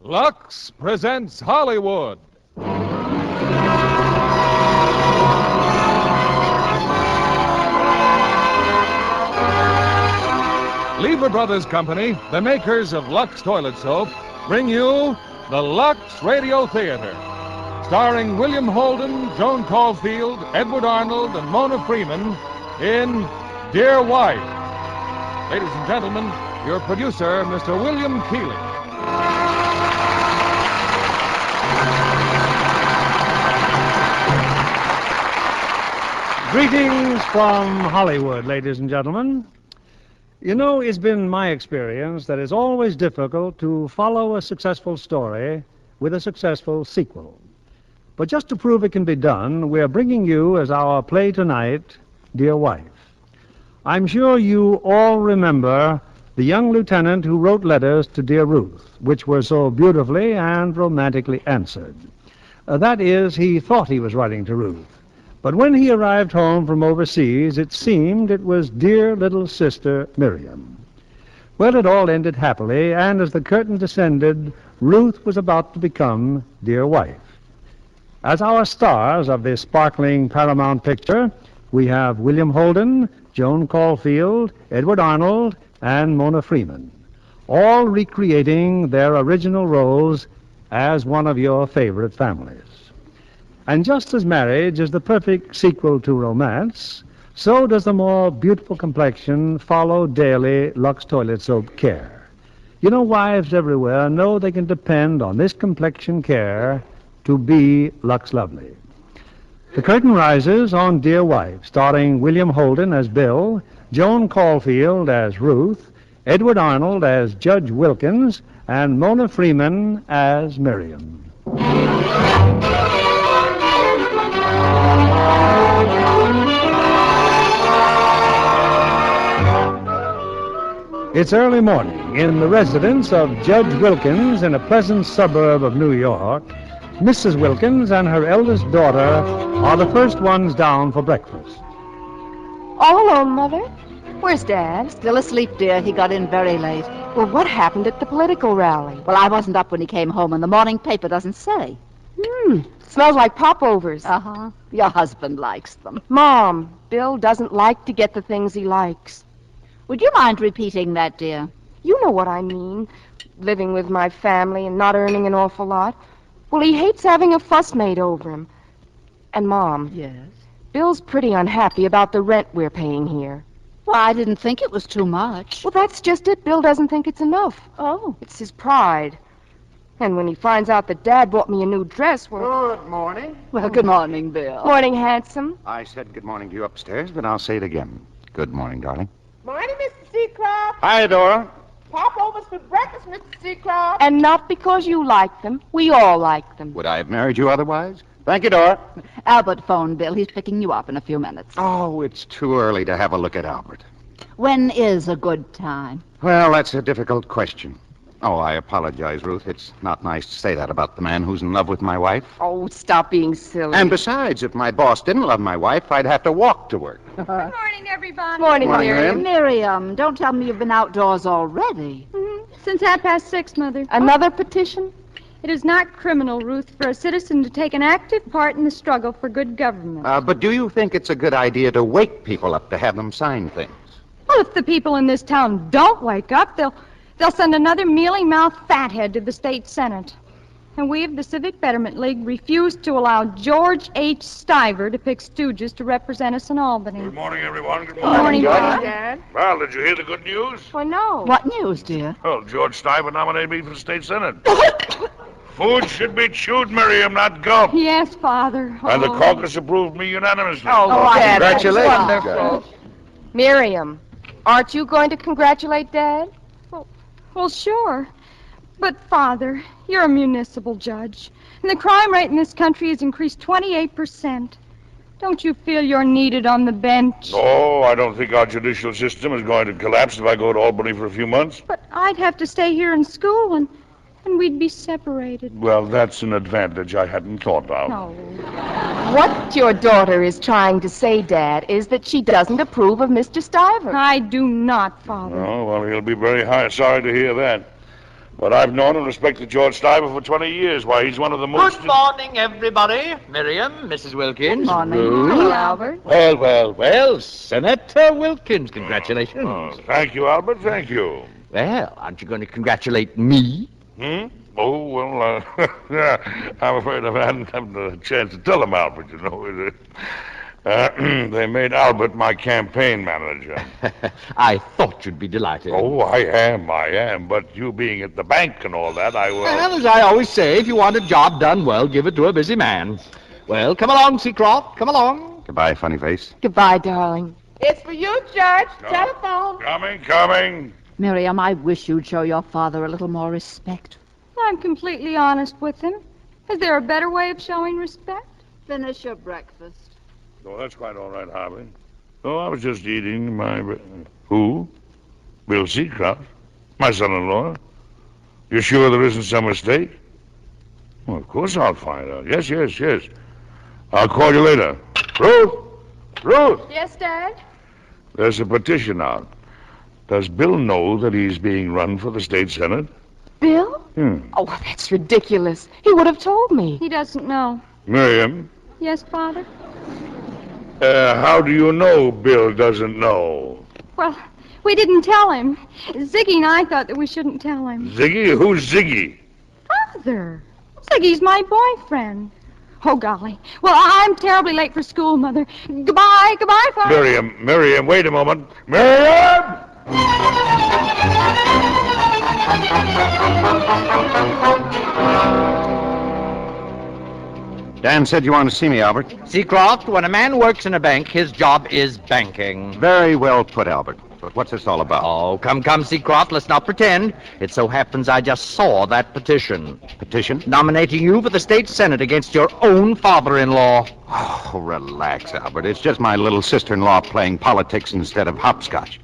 Lux presents Hollywood. Lever Brothers Company, the makers of Lux Toilet Soap, bring you the Lux Radio Theater. Starring William Holden, Joan Caulfield, Edward Arnold, and Mona Freeman in Dear Wife. Ladies and gentlemen, your producer, Mr. William Keighley. Greetings from Hollywood, ladies and gentlemen. You know, it's been my experience that it's always difficult to follow a successful story with a successful sequel. But just to prove it can be done, we're bringing you as our play tonight, Dear Wife. I'm sure you all remember the young lieutenant who wrote letters to Dear Ruth, which were so beautifully and romantically answered. That is, he thought he was writing to Ruth. But when he arrived home from overseas, it seemed it was dear little sister Miriam. Well, it all ended happily, and as the curtain descended, Ruth was about to become Dear Wife. As our stars of this sparkling Paramount picture, we have William Holden, Joan Caulfield, Edward Arnold, and Mona Freeman, all recreating their original roles as one of your favorite families. And just as marriage is the perfect sequel to romance, so does the more beautiful complexion follow daily Lux Toilet Soap care. You know, wives everywhere know they can depend on this complexion care to be Lux Lovely. The curtain rises on Dear Wife, starring William Holden as Bill, Joan Caulfield as Ruth, Edward Arnold as Judge Wilkins, and Mona Freeman as Miriam. It's early morning in the residence of Judge Wilkins in a pleasant suburb of New York. Mrs. Wilkins and her eldest daughter are the first ones down for breakfast. All alone, Mother? Where's Dad? Still asleep, dear. He got in very late. Well, what happened at the political rally? Well, I wasn't up when he came home, and the morning paper doesn't say. Smells like popovers. Uh-huh. Your husband likes them. Mom, Bill doesn't like to get the things he likes. Would you mind repeating that, dear? You know what I mean. Living with my family and not earning an awful lot. Well, he hates having a fuss made over him. And, Mom. Yes? Bill's pretty unhappy about the rent we're paying here. Well, I didn't think it was too much. Well, that's just it. Bill doesn't think it's enough. Oh. It's his pride. And when he finds out that Dad bought me a new dress, well... Good morning. Well, good morning, Bill. Morning, handsome. I said good morning to you upstairs, but I'll say it again. Good morning, darling. Morning, Mr. Seacroft. Hi, Dora. Popovers for breakfast, Mr. Seacroft. And not because you like them. We all like them. Would I have married you otherwise? Thank you, Dora. Albert phoned Bill. He's picking you up in a few minutes. Oh, it's too early to have a look at Albert. When is a good time? Well, that's a difficult question. Oh, I apologize, Ruth. It's not nice to say that about the man who's in love with my wife. Oh, stop being silly. And besides, if my boss didn't love my wife, I'd have to walk to work. Good morning, everybody. Morning, Morning, Miriam. Miriam, don't tell me you've been outdoors already. Since 6:30, Mother. Another petition? It is not criminal, Ruth, for a citizen to take an active part in the struggle for good government. But do you think it's a good idea to wake people up to have them sign things? Well, if the people in this town don't wake up, they'll send another mealy-mouthed fathead to the state senate. And we of the Civic Betterment League refuse to allow George H. Stiver to pick stooges to represent us in Albany. Good morning, everyone. Good Good morning. morning, Morning, Dad. Dad. Well, did you hear the good news? Well, no. What news, dear? Well, George Stiver nominated me for the state senate. Food should be chewed, Miriam, not gulped. Yes, Father. And the caucus approved me unanimously. Oh, Dad, that's Congratulations, wonderful. Miriam, aren't you going to congratulate Dad? Well, sure. But, Father, you're a municipal judge, and the crime rate in this country has increased 28%. Don't you feel you're needed on the bench? No, I don't think our judicial system is going to collapse if I go to Albany for a few months. But I'd have to stay here in school, and we'd be separated. Well, that's an advantage I hadn't thought of. No. What your daughter is trying to say, Dad, is that she doesn't approve of Mr. Stiver. I do not, Father. Oh, well, he'll be very sorry to hear that. But I've known and respected George Stiver for 20 years. Why, he's one of the most... Good morning, everybody. Miriam, Mrs. Wilkins. Good morning. Ruth. Hello, Albert. Well, Senator Wilkins, congratulations. Oh, thank you, Albert, thank you. Well, aren't you going to congratulate me? Oh, well, I'm afraid I hadn't had a chance to tell him, Albert, you know. They made Albert my campaign manager. I thought you'd be delighted. Oh, I am. But you being at the bank and all that, I will... Well, as I always say, if you want a job done well, give it to a busy man. Well, come along, Seacroft. Come along. Goodbye, funny face. Goodbye, darling. It's for you, George. Telephone. Coming. Miriam, I wish you'd show your father a little more respect. I'm completely honest with him. Is there a better way of showing respect? Finish your breakfast. Oh, that's quite all right, Harvey. Oh, I was just eating my... Who? Bill Seacroft? My son-in-law? You sure there isn't some mistake? Well, of course I'll find out. Yes. I'll call you later. Ruth! Yes, Dad? There's a petition out. Does Bill know that he's being run for the state senate? Bill? Oh, that's ridiculous. He would have told me. He doesn't know. Miriam, Yes, Father? how do you know Bill doesn't know? Well, we didn't tell him. Ziggy and I thought that we shouldn't tell him. Ziggy? Who's Ziggy? Father! Ziggy's my boyfriend. Oh, golly. Well, I'm terribly late for school, Mother. Goodbye, Father. Miriam, wait a moment. Miriam! Dan said you wanted to see me, Albert. Seacroft, when a man works in a bank, his job is banking. Very well put, Albert. But what's this all about? Oh, come, Seacroft, let's not pretend. It so happens I just saw that petition. Petition? Nominating you for the state senate against your own father-in-law. Oh, relax, Albert. It's just my little sister-in-law playing politics instead of hopscotch.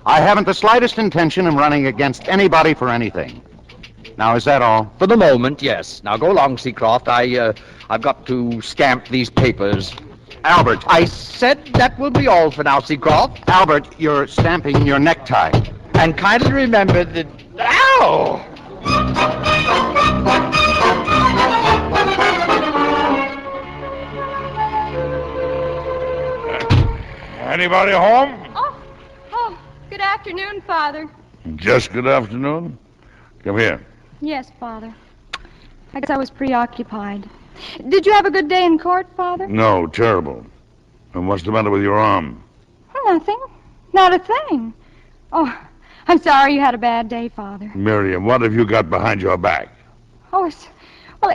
I haven't the slightest intention of running against anybody for anything. Now, is that all? For the moment, yes. Now, go along, Seacroft. I've got to stamp these papers. Albert. I said that will be all for now, Seacroft. Albert, you're stamping your necktie. And kindly remember that... Ow! Anybody home? Oh, good afternoon, Father. Just good afternoon. Come here. Yes, Father. I guess I was preoccupied. Did you have a good day in court, Father? No, terrible. And what's the matter with your arm? Nothing. Not a thing. Oh, I'm sorry you had a bad day, Father. Miriam, what have you got behind your back? Oh,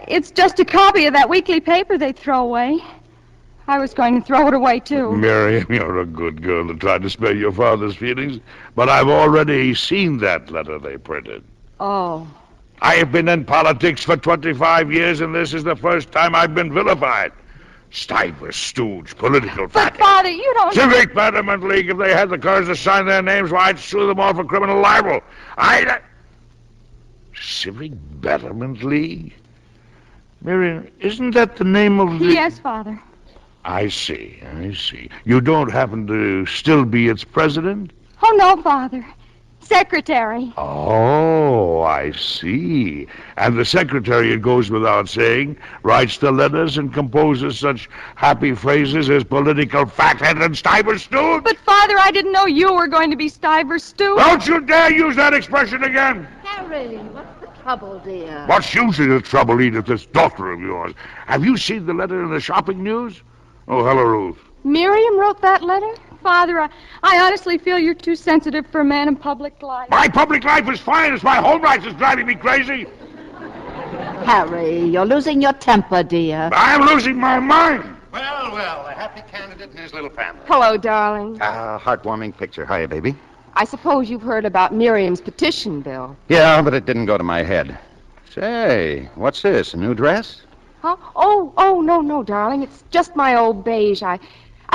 it's just a copy of that weekly paper they throw away. I was going to throw it away, too. Miriam, you're a good girl to try to spare your father's feelings, but I've already seen that letter they printed. Oh. I have been in politics for 25 years, and this is the first time I've been vilified. Stiver, stooge, political But, fathead. Father, you don't... Civic Betterment League, if they had the courage to sign their names, why, I'd sue them all for criminal libel. Civic Betterment League? Miriam, isn't that the name of the... Yes, Father. I see. You don't happen to still be its president? Oh, no, Father. Secretary. Oh, I see. And the secretary, it goes without saying, writes the letters and composes such happy phrases as political fathead and Stiver stooge. But, Father, I didn't know you were going to be Stiver stooge. Don't you dare use that expression again! Harry, what's the trouble, dear? What's usually the trouble, Edith, this daughter of yours? Have you seen the letter in the shopping news? Oh, hello, Ruth. Miriam wrote that letter? Father, I honestly feel you're too sensitive for a man in public life. My public life is fine. It's my home life that's driving me crazy. Harry, you're losing your temper, dear. I'm losing my mind. Well, a happy candidate and his little family. Hello, darling. Heartwarming picture. Hiya, baby. I suppose you've heard about Miriam's petition, Bill. Yeah, but it didn't go to my head. Say, what's this, a new dress? Huh? Oh, no, darling. It's just my old beige. I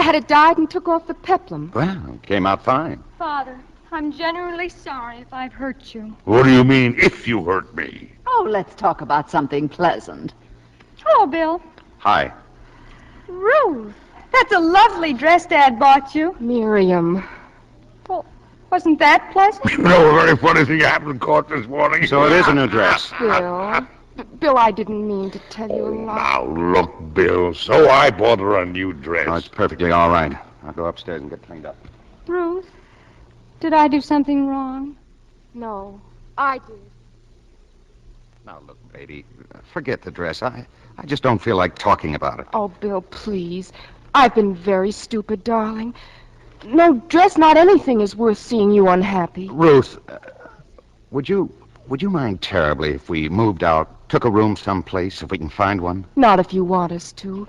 had it dyed and took off the peplum. Well, it came out fine. Father, I'm genuinely sorry if I've hurt you. What do you mean, if you hurt me? Oh, let's talk about something pleasant. Hello, Bill. Hi. Ruth, that's a lovely dress Dad bought you. Miriam. Wasn't that pleasant? You know, a very funny thing happened in court this morning. So it is a new dress. Bill. Bill, I didn't mean to tell you a lie. Now, look, Bill, so I bought her a new dress. Oh, it's perfectly all right. I'll go upstairs and get cleaned up. Ruth, did I do something wrong? No, I did. Now, look, baby, forget the dress. I just don't feel like talking about it. Oh, Bill, please. I've been very stupid, darling. No dress, not anything is worth seeing you unhappy. Ruth, would you mind terribly if we moved out, took a room someplace, if we can find one? Not if you want us to.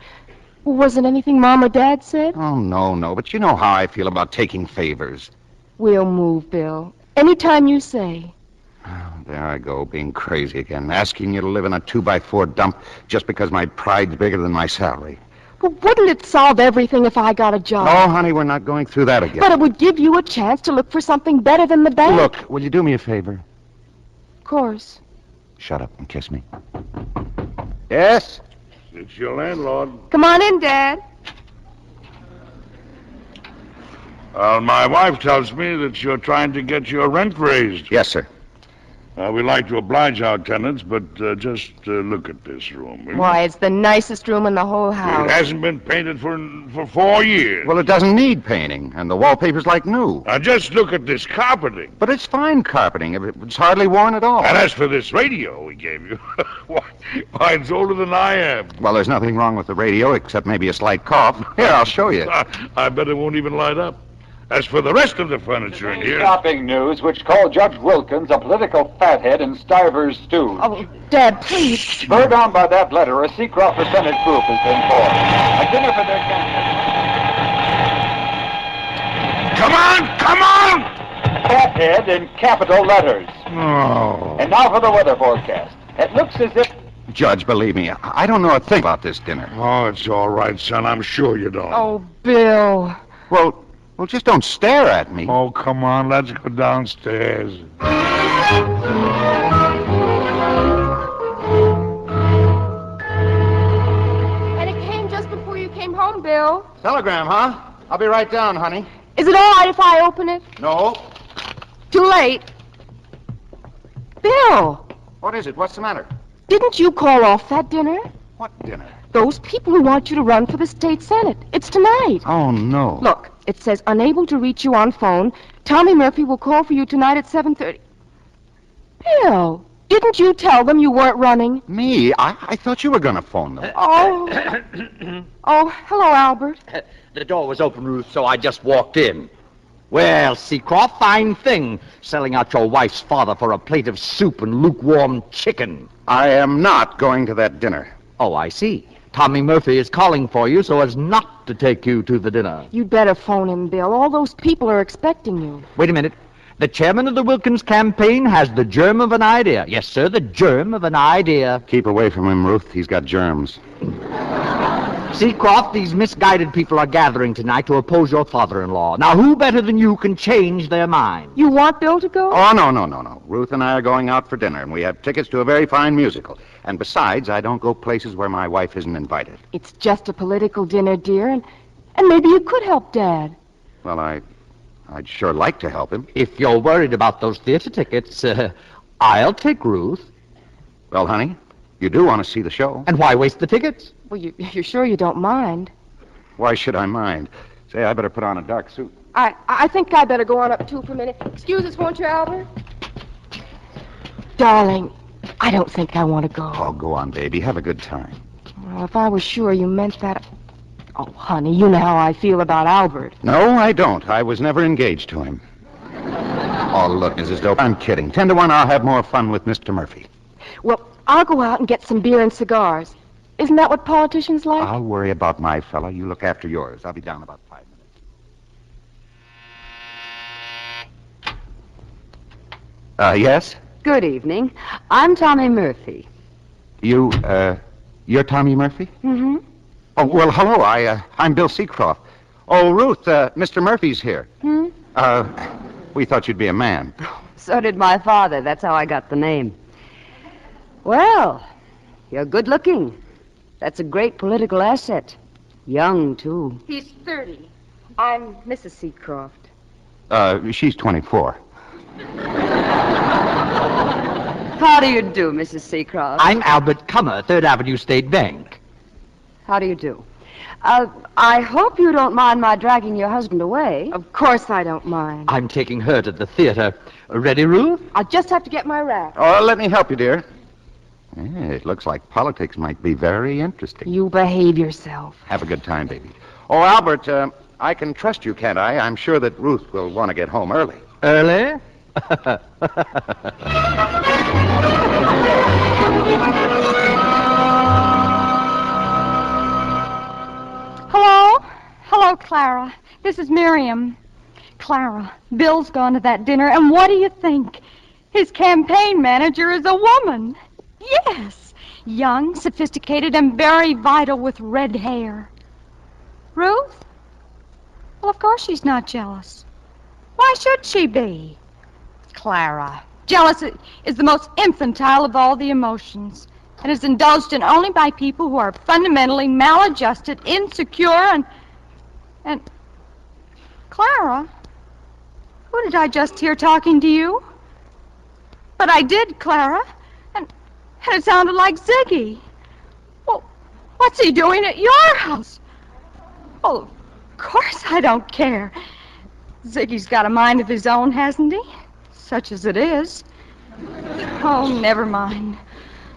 Was it anything Mom or Dad said? Oh, no, but you know how I feel about taking favors. We'll move, Bill. Anytime you say. Oh, there I go, being crazy again, asking you to live in a 2x4 dump just because my pride's bigger than my salary. But wouldn't it solve everything if I got a job? No, honey, we're not going through that again. But it would give you a chance to look for something better than the bank. Look, will you do me a favor? Of course. Shut up and kiss me. Yes? It's your landlord. Come on in, Dad. My wife tells me that you're trying to get your rent raised. Yes, sir. We like to oblige our tenants, but just look at this room. Why, it's the nicest room in the whole It house. hasn't been painted for 4 years. Well, it doesn't need painting, and the wallpaper's like new. Now, just look at this carpeting. But it's fine carpeting. It's hardly worn at all. And as for this radio we gave you, why, it's older than I am. Well, there's nothing wrong with the radio, except maybe a slight cough. Here, I'll show you. I bet it won't even light up. As for the rest of the furniture in here... Shopping news, which called Judge Wilkins a political fathead and Stiver's stooge. Oh, Dad, please. Spurred on by that letter, a Seacroft Percentage group has been formed. A dinner for their candidate. Come on! Fathead in capital letters. Oh. And now for the weather forecast. It looks as if... Judge, believe me, I don't know a thing about this dinner. Oh, it's all right, son. I'm sure you don't. Oh, Bill. Well, just don't stare at me. Oh, come on. Let's go downstairs. And it came just before you came home, Bill. Telegram, huh? I'll be right down, honey. Is it all right if I open it? No. Too late. Bill, What is it? What's the matter? didn't you call off that dinner? What dinner? Those people who want you to run for the state senate. It's tonight. Oh, no. Look, it says unable to reach you on phone. Tommy Murphy will call for you tonight at 7:30. Bill, didn't you tell them you weren't running? Me? I thought you were going to phone them. Oh. Oh, hello, Albert. The door was open, Ruth, so I just walked in. Well, Seacroft, fine thing, selling out your wife's father for a plate of soup and lukewarm chicken. I am not going to that dinner. Oh, I see. Tommy Murphy is calling for you so as not to take you to the dinner. You'd better phone him, Bill. All those people are expecting you. Wait a minute. The chairman of the Wilkins campaign has the germ of an idea. Yes, sir, the germ of an idea. Keep away from him, Ruth. He's got germs. Seacroft, these misguided people are gathering tonight to oppose your father-in-law. Now, who better than you can change their mind? You want Bill to go? Oh, no. Ruth and I are going out for dinner, and we have tickets to a very fine musical. And besides, I don't go places where my wife isn't invited. It's just a political dinner, dear, and maybe you could help Dad. Well, I'd sure like to help him. If you're worried about those theater tickets, I'll take Ruth. Well, honey, you do want to see the show. And why waste the tickets? Well, you're sure you don't mind? Why should I mind? Say, I better put on a dark suit. I think I better go on up, too, for a minute. Excuse us, won't you, Albert? Darling, I don't think I want to go. Oh, go on, baby. Have a good time. Well, if I was sure you meant that... Oh, honey, you know how I feel about Albert. No, I don't. I was never engaged to him. Oh, look, Mrs. Dope, I'm kidding. 10 to 1, I'll have more fun with Mr. Murphy. Well, I'll go out and get some beer and cigars. Isn't that what politicians like? I'll worry about my fella. You look after yours. I'll be down about 5 minutes. Yes? Good evening. I'm Tommy Murphy. You're Tommy Murphy? Mm-hmm. Oh, well, hello. I'm Bill Seacroft. Oh, Ruth, Mr. Murphy's here. We thought you'd be a man. So did my father. That's how I got the name. Well, you're good looking. That's a great political asset. Young, too. He's 30. I'm Mrs. Seacroft. She's 24. How do you do, Mrs. Seacroft? I'm Albert Cummer, 3rd Avenue State Bank. How do you do? I hope you don't mind my dragging your husband away. Of course I don't mind. I'm taking her to the theater. Ready, Ruth? I'll just have to get my wrap. Oh, let me help you, dear. It looks like politics might be very interesting. You behave yourself. Have a good time, baby. Oh, Albert, I can trust you, can't I? I'm sure that Ruth will want to get home early. Early? Hello? Hello, Clara. This is Miriam. Clara, Bill's gone to that dinner, and what do you think? His campaign manager is a woman. Yes. Young, sophisticated, and very vital with red hair. Ruth? Well, of course she's not jealous. Why should she be? Clara. Jealous is the most infantile of all the emotions, and is indulged in only by people who are fundamentally maladjusted, insecure, and... Clara? Who did I just hear talking to you? But I did, Clara, and it sounded like Ziggy. Well, what's he doing at your house? Well, of course I don't care. Ziggy's got a mind of his own, hasn't he? Such as it is. Oh, never mind.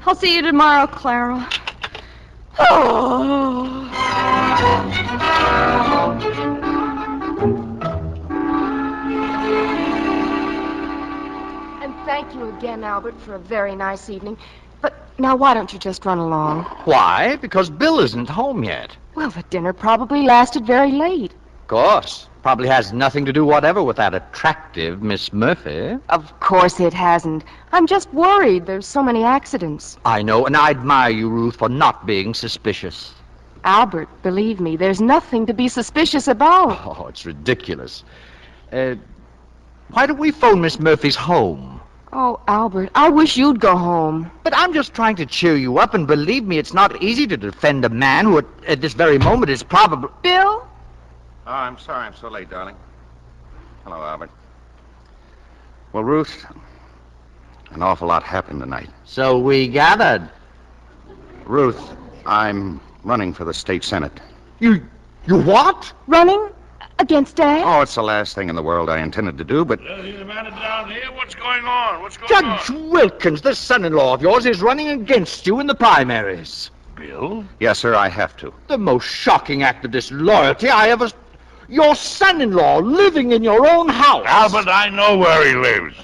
I'll see you tomorrow, Clara. Oh. And thank you again, Albert, for a very nice evening. But now why don't you just run along? Why? Because Bill isn't home yet. Well, the dinner probably lasted very late. Of course. Probably has nothing to do whatever with that attractive Miss Murphy. Of course it hasn't. I'm just worried. There's so many accidents. I know, and I admire you, Ruth, for not being suspicious. Albert, believe me, there's nothing to be suspicious about. Oh, it's ridiculous. Why don't we phone Miss Murphy's home? Oh, Albert, I wish you'd go home. But I'm just trying to cheer you up, and believe me, it's not easy to defend a man who at this very moment is probably... Bill? Oh, I'm sorry I'm so late, darling. Hello, Albert. Well, Ruth, an awful lot happened tonight. So we gathered. Ruth, I'm running for the state senate. You what? Running? Against Dad? Oh, it's the last thing in the world I intended to do, but... He's a man down here. What's going on? Judge Wilkins, this son-in-law of yours, is running against you in the primaries. Bill? Yes, sir, I have to. The most shocking act of disloyalty I ever... Your son-in-law living in your own house. Albert, I know where he lives.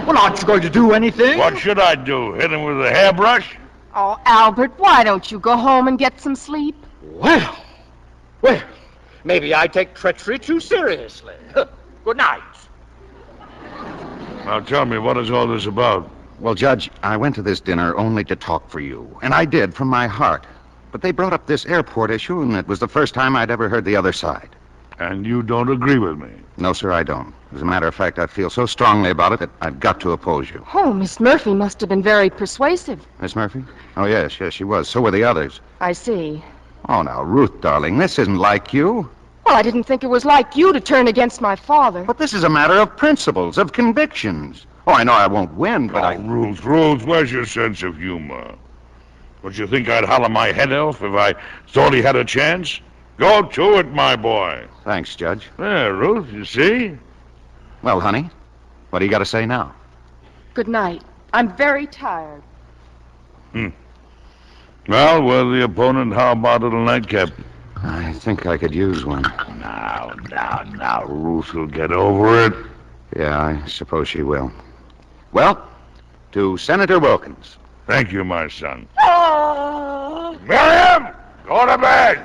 Well, aren't you going to do anything? What should I do? Hit him with a hairbrush? Oh, Albert, why don't you go home and get some sleep? Well, maybe I take treachery too seriously. Good night. Now tell me, what is all this about? Well, Judge, I went to this dinner only to talk for you, and I did from my heart. But they brought up this airport issue, and it was the first time I'd ever heard the other side. And you don't agree with me? No, sir, I don't. As a matter of fact, I feel so strongly about it that I've got to oppose you. Oh, Miss Murphy must have been very persuasive. Miss Murphy? Oh, yes, she was. So were the others. I see. Oh, now, Ruth, darling, this isn't like you. Well, I didn't think it was like you to turn against my father. But this is a matter of principles, of convictions. Oh, I know I won't win, but Ruth, where's your sense of humor? Would you think I'd holler my head off if I thought he had a chance? Go to it, my boy. Thanks, Judge. There, Ruth, you see? Well, honey, what do you got to say now? Good night. I'm very tired. Well, we're the opponent. How about a little nightcap? I think I could use one. Now, Ruth will get over it. Yeah, I suppose she will. Well, to Senator Wilkins. Thank you, my son. Miriam, go to bed.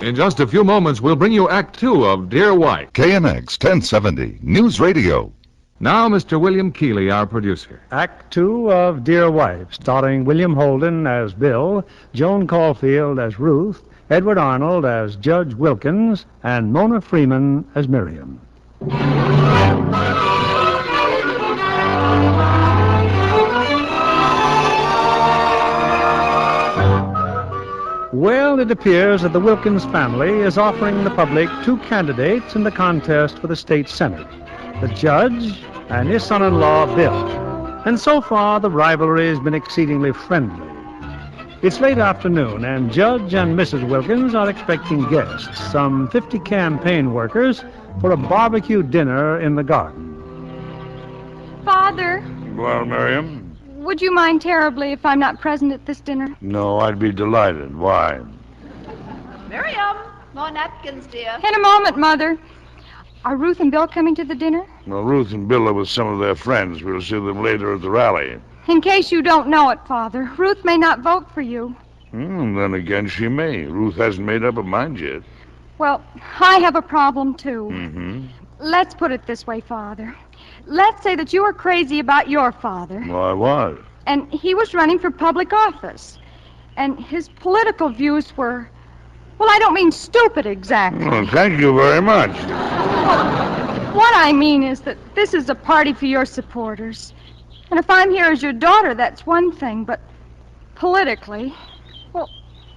In just a few moments, we'll bring you Act Two of Dear Wife. KNX 1070, News Radio. Now, Mr. William Keeley, our producer. Act Two of Dear Wife, starring William Holden as Bill, Joan Caulfield as Ruth, Edward Arnold as Judge Wilkins, and Mona Freeman as Miriam. Well, it appears that the Wilkins family is offering the public two candidates in the contest for the state senate, the judge and his son-in-law, Bill. And so far, the rivalry has been exceedingly friendly. It's late afternoon, and Judge and Mrs. Wilkins are expecting guests, some 50 campaign workers, for a barbecue dinner in the garden. Father, Well, Miriam? would you mind terribly if I'm not present at this dinner? No, I'd be delighted. Why? Miriam, more napkins, dear. In a moment, Mother. Are Ruth and Bill coming to the dinner? Well, Ruth and Bill are with some of their friends. We'll see them later at the rally. In case you don't know it, Father, Ruth may not vote for you. Then again, she may. Ruth hasn't made up her mind yet. Well, I have a problem, too. Mm-hmm. Let's put it this way, Father. Let's say that you were crazy about your father, Well, I was. and he was running for public office. And his political views were, well, I don't mean stupid exactly. Well, thank you very much. What I mean is that this is a party for your supporters. And if I'm here as your daughter, that's one thing, but politically, well,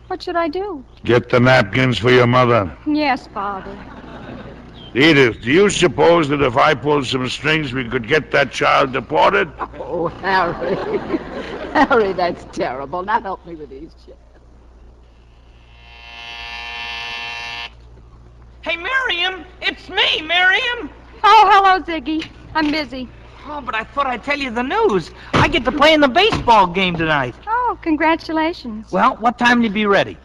what should I do? Get the napkins for your mother. Yes, Father. Edith, do you suppose that if I pulled some strings, we could get that child deported? Oh, Harry. Harry, that's terrible. Now help me with these chairs. Hey, Miriam! It's me, Miriam! Oh, hello, Ziggy. I'm busy. Oh, but I thought I'd tell you the news. I get to play in the baseball game tonight. Oh, congratulations. Well, what time will you be ready?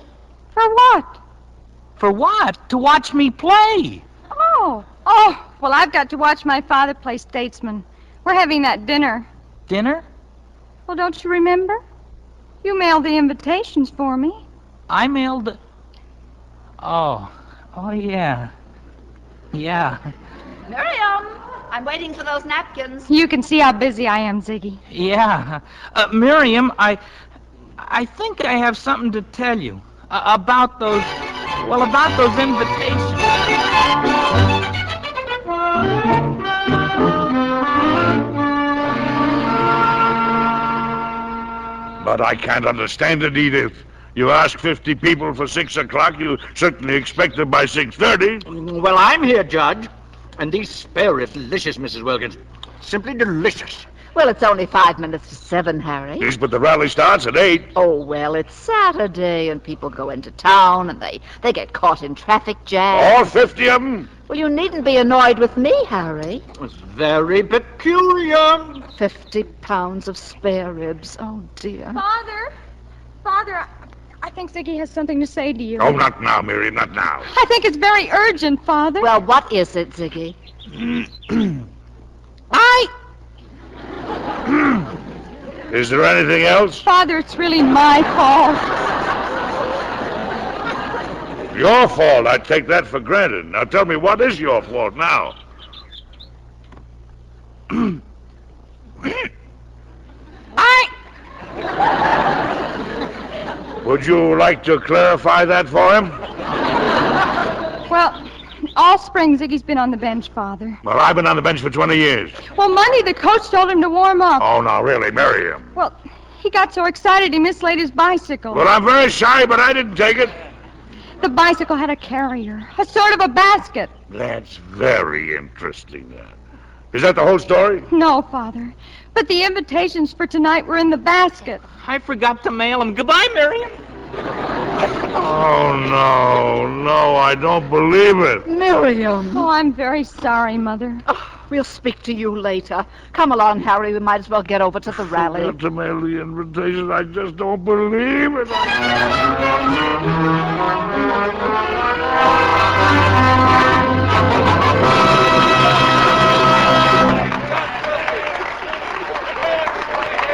For what? For what? To watch me play. Oh, well, I've got to watch my father play statesman. We're having that dinner. Dinner? Well, don't you remember? You mailed the invitations for me. I mailed... Oh, yeah. Yeah. Miriam, I'm waiting for those napkins. You can see how busy I am, Ziggy. Yeah. Miriam, I think I have something to tell you about those invitations. But I can't understand it, Edith. You ask 50 people for 6 o'clock, you certainly expect them by 6:30. Well, I'm here, Judge. And these spare ribs, delicious, Mrs. Wilkins. Simply delicious. Well, it's only 5 minutes to 7, Harry. Yes, but the rally starts at 8. Oh, well, it's Saturday, and people go into town, and they get caught in traffic jams. All 50 of them? Well, you needn't be annoyed with me, Harry. It's very peculiar. 50 pounds of spare ribs. Oh, dear. Father, I think Ziggy has something to say to you. Oh, not now, Miriam, not now. I think it's very urgent, Father. Well, what is it, Ziggy? Is there anything else? Father, it's really my fault. Your fault. I take that for granted. Now tell me, what is your fault now? Would you like to clarify that for him? Well, all spring Ziggy's been on the bench, Father. Well, I've been on the bench for 20 years. Well, Monday the coach told him to warm up. Oh, now, really, Miriam. Well, he got so excited he mislaid his bicycle. Well, I'm very sorry, but I didn't take it. The bicycle had a carrier, a sort of a basket. That's very interesting. Is that the whole story? No, Father. But the invitations for tonight were in the basket. I forgot to mail them. Goodbye, Miriam. Oh, no, I don't believe it. Miriam. Oh, I'm very sorry, Mother. Oh, we'll speak to you later. Come along, Harry. We might as well get over to the rally. Forgot to mail the invitation. I just don't believe it.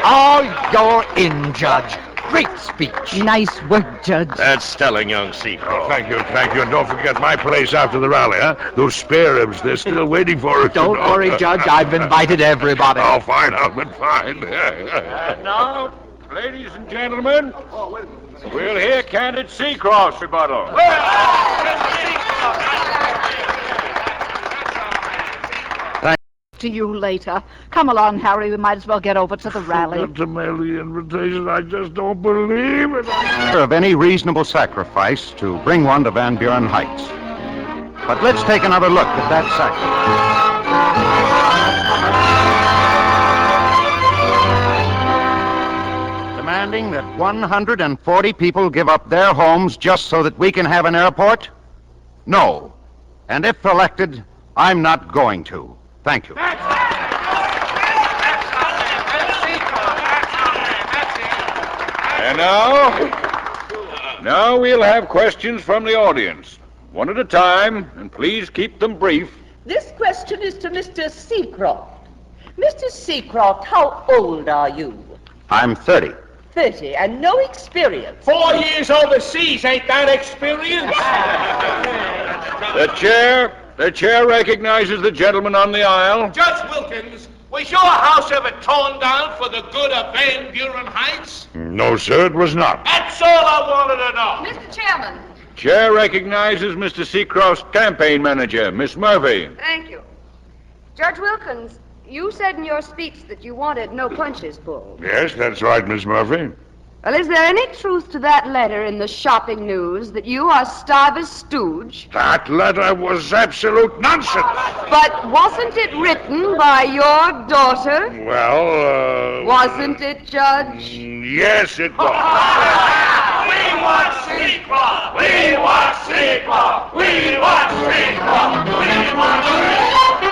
Oh, you're in, Judge. Great speech. Nice work, Judge. That's stelling, young Seacroft. Thank you. And don't forget my place after the rally, huh? Those spare ribs, they're still waiting for us. Don't worry, Judge. I've invited everybody. Oh, fine, Albert, fine. And now, ladies and gentlemen, We'll hear candid Seacroft's rebuttal. To you later. Come along, Harry. We might as well get over to the rally. Forgot to mail the invitation. I just don't believe it. Of any reasonable sacrifice to bring one to Van Buren Heights. But let's take another look at that sacrifice. Demanding that 140 people give up their homes just so that we can have an airport? No. And if elected, I'm not going to. Thank you. And now we'll have questions from the audience. One at a time, and please keep them brief. This question is to Mr. Seacroft. Mr. Seacroft, how old are you? I'm 30. 30, and no experience. 4 years overseas, ain't that experience? The chair recognizes the gentleman on the aisle. Judge Wilkins, was your house ever torn down for the good of Van Buren Heights? No, sir, it was not. That's all I wanted to know. Mr. Chairman. Chair recognizes Mr. Seacroft's campaign manager, Miss Murphy. Thank you. Judge Wilkins, you said in your speech that you wanted no punches pulled. Yes, that's right, Miss Murphy. Well, is there any truth to that letter in the shopping news that you are Stiver's stooge? That letter was absolute nonsense. But wasn't it written by your daughter? Well, Wasn't it, Judge? Yes, it was. We want Seacroft! We want Seacroft! We want Seacroft! We want Seacroft!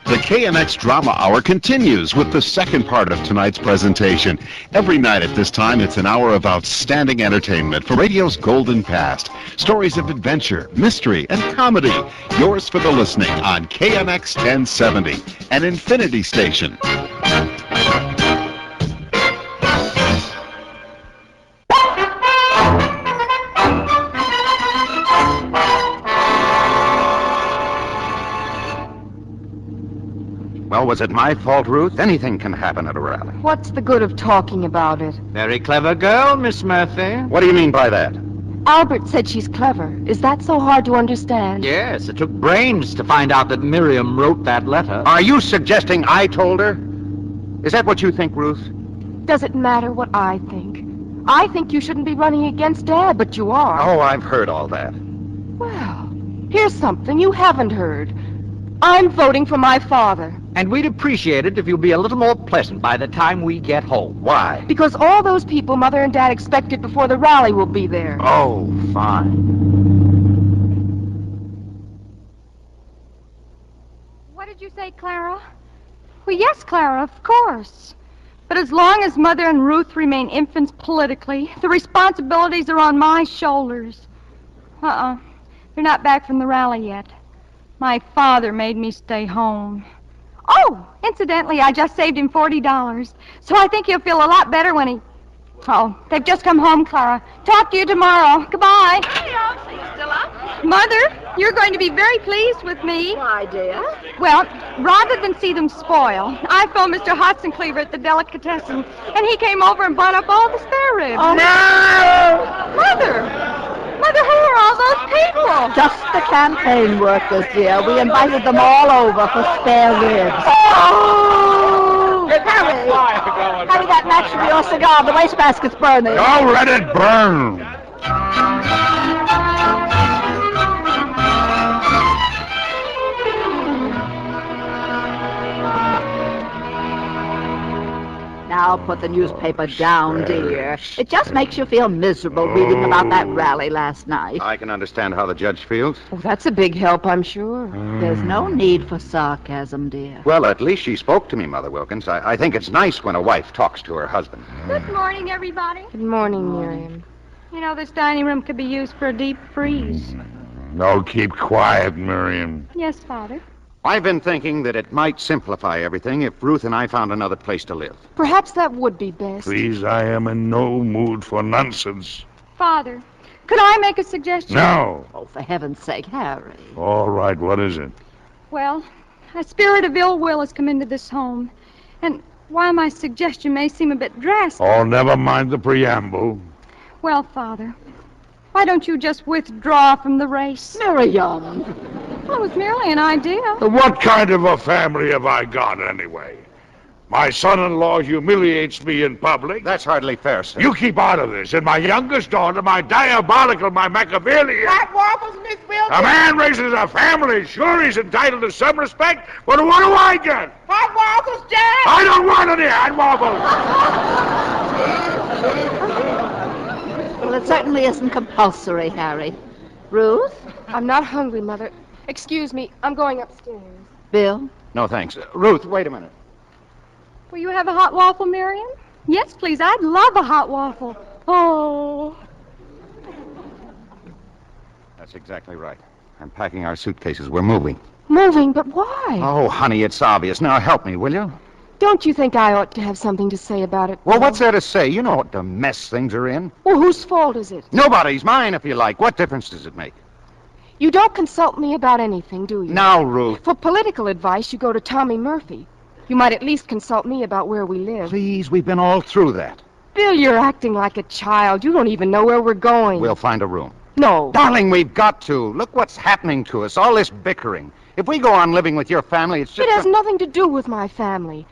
The KMX Drama Hour continues with the second part of tonight's presentation. Every night at this time, it's an hour of outstanding entertainment for radio's golden past. Stories of adventure, mystery, and comedy. Yours for the listening on KMX 1070, an infinity station. Well, was it my fault, Ruth? Anything can happen at a rally. What's the good of talking about it? Very clever girl, Miss Murphy. What do you mean by that? Albert said she's clever. Is that so hard to understand? Yes, it took brains to find out that Miriam wrote that letter. Are you suggesting I told her? Is that what you think, Ruth? Does it matter what I think? I think you shouldn't be running against Dad, but you are. Oh, I've heard all that. Well, here's something you haven't heard. I'm voting for my father. And we'd appreciate it if you'd be a little more pleasant by the time we get home. Why? Because all those people Mother and Dad expected before the rally will be there. Oh, fine. What did you say, Clara? Well, yes, Clara, of course. But as long as Mother and Ruth remain infants politically, the responsibilities are on my shoulders. They're not back from the rally yet. My father made me stay home. Oh, incidentally, I just saved him $40. So I think he'll feel a lot better when he... Oh, they've just come home, Clara. Talk to you tomorrow. Goodbye. So you're still up? Mother, you're going to be very pleased with me. Why, dear? Well, rather than see them spoil, I phoned Mr. Hotzencleaver at the delicatessen, and he came over and bought up all the spare ribs. Oh, no! Mother, who are all those people? Just the campaign workers, dear. We invited them all over for spare ribs. Oh! Harry, that match for your cigar. The wastebasket's burning. Oh, let it burn. Now put the newspaper down, dear. It just makes you feel miserable reading about that rally last night. I can understand how the judge feels. Oh, that's a big help, I'm sure. There's no need for sarcasm, dear. Well, at least she spoke to me, Mother Wilkins. I think it's nice when a wife talks to her husband. Good morning, everybody. Good morning, Miriam. You know, this dining room could be used for a deep freeze. No, keep quiet, Miriam. Yes, Father. I've been thinking that it might simplify everything if Ruth and I found another place to live. Perhaps that would be best. Please, I am in no mood for nonsense. Father, could I make a suggestion? No. Oh, for heaven's sake, Harry. All right, what is it? Well, a spirit of ill will has come into this home. And while my suggestion may seem a bit drastic... Oh, never mind the preamble. Well, Father, why don't you just withdraw from the race? Miriam! Well, it was merely an idea. What kind of a family have I got, anyway? My son-in-law humiliates me in public. That's hardly fair, sir. You keep out of this. And my youngest daughter, my diabolical, my Machiavellian... Hot waffles, Miss Wilson? A man raises a family. Sure, he's entitled to some respect. But what do I get? Hot waffles, Jack? I don't want any hot waffles. Well, it certainly isn't compulsory, Harry. Ruth? I'm not hungry, Mother. Excuse me, I'm going upstairs. Bill? No, thanks. Ruth, wait a minute. Will you have a hot waffle, Miriam? Yes, please. I'd love a hot waffle. Oh. That's exactly right. I'm packing our suitcases. We're moving. Moving? But why? Oh, honey, it's obvious. Now help me, will you? Don't you think I ought to have something to say about it? Well, what's there to say? You know what the mess things are in. Well, whose fault is it? Nobody's. Mine, if you like. What difference does it make? You don't consult me about anything, do you? Now, Ruth. For political advice, you go to Tommy Murphy. You might at least consult me about where we live. Please, we've been all through that. Bill, you're acting like a child. You don't even know where we're going. We'll find a room. No. Darling, we've got to. Look what's happening to us, all this bickering. If we go on living with your family, it's just... It has nothing to do with my family.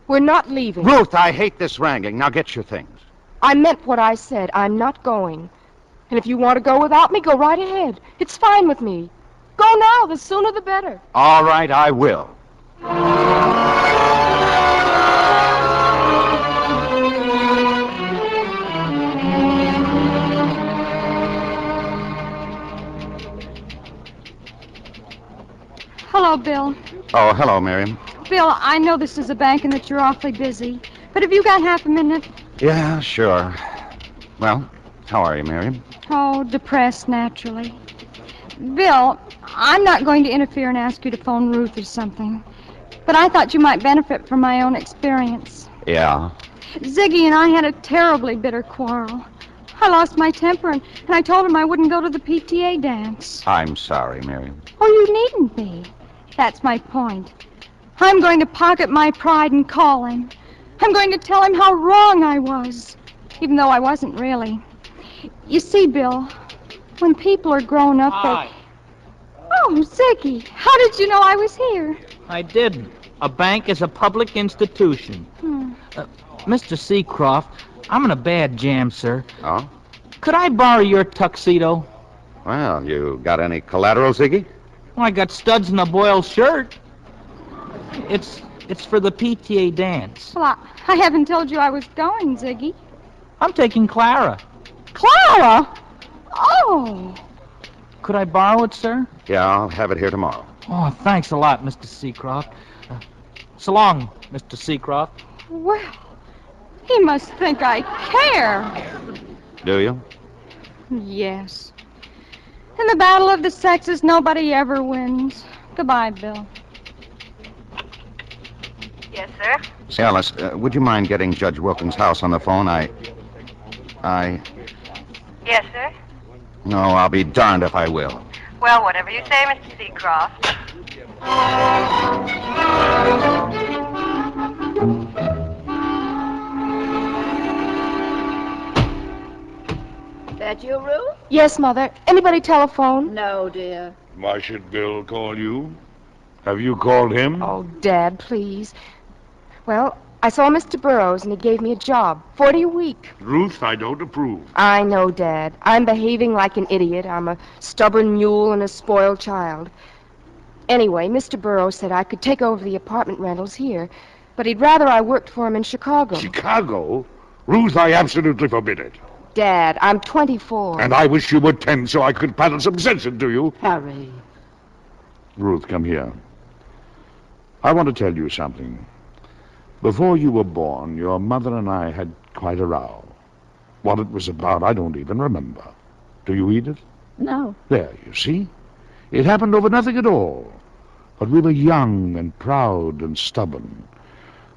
We're not leaving. Ruth, I hate this wrangling. Now get your things. I meant what I said. I'm not going. And if you want to go without me, go right ahead. It's fine with me. Go now. The sooner the better. All right, I will. Hello, Bill. Oh, hello, Miriam. Bill, I know this is a bank and that you're awfully busy, but have you got half a minute? Yeah, sure. Well, how are you, Miriam? Oh, depressed, naturally. Bill, I'm not going to interfere and ask you to phone Ruth or something, but I thought you might benefit from my own experience. Yeah? Ziggy and I had a terribly bitter quarrel. I lost my temper, and I told him I wouldn't go to the PTA dance. I'm sorry, Miriam. Oh, you needn't be. That's my point. I'm going to pocket my pride and call him. I'm going to tell him how wrong I was, even though I wasn't really. You see, Bill, when people are grown up, Hi. Oh, Ziggy, how did you know I was here? I didn't. A bank is a public institution. Mr. Seacroft, I'm in a bad jam, sir. Oh? Could I borrow your tuxedo? Well, you got any collateral, Ziggy? Well, I got studs in a boiled shirt. It's for the PTA dance. Well, I haven't told you I was going, Ziggy. I'm taking Clara. Clara? Oh. Could I borrow it, sir? Yeah, I'll have it here tomorrow. Oh, thanks a lot, Mr. Seacroft. So long, Mr. Seacroft. Well, he must think I care. Do you? Yes. In the battle of the sexes, nobody ever wins. Goodbye, Bill. Yes, sir? Say, Alice, would you mind getting Judge Wilkins' house on the phone? I... Yes, sir? No, I'll be darned if I will. Well, whatever you say, Mr. Seacroft. That you, Ruth? Yes, Mother. Anybody telephone? No, dear. Why should Bill call you? Have you called him? Oh, Dad, please. Well, I saw Mr. Burroughs, and he gave me a job. 40 a week. Ruth, I don't approve. I know, Dad. I'm behaving like an idiot. I'm a stubborn mule and a spoiled child. Anyway, Mr. Burroughs said I could take over the apartment rentals here, but he'd rather I worked for him in Chicago. Chicago? Ruth, I absolutely forbid it. Dad, I'm 24. And I wish you were 10 so I could paddle some sense into you. Harry. Ruth, come here. I want to tell you something. Before you were born, your mother and I had quite a row. What it was about, I don't even remember. Do you, Edith? No. There, you see? It happened over nothing at all. But we were young and proud and stubborn.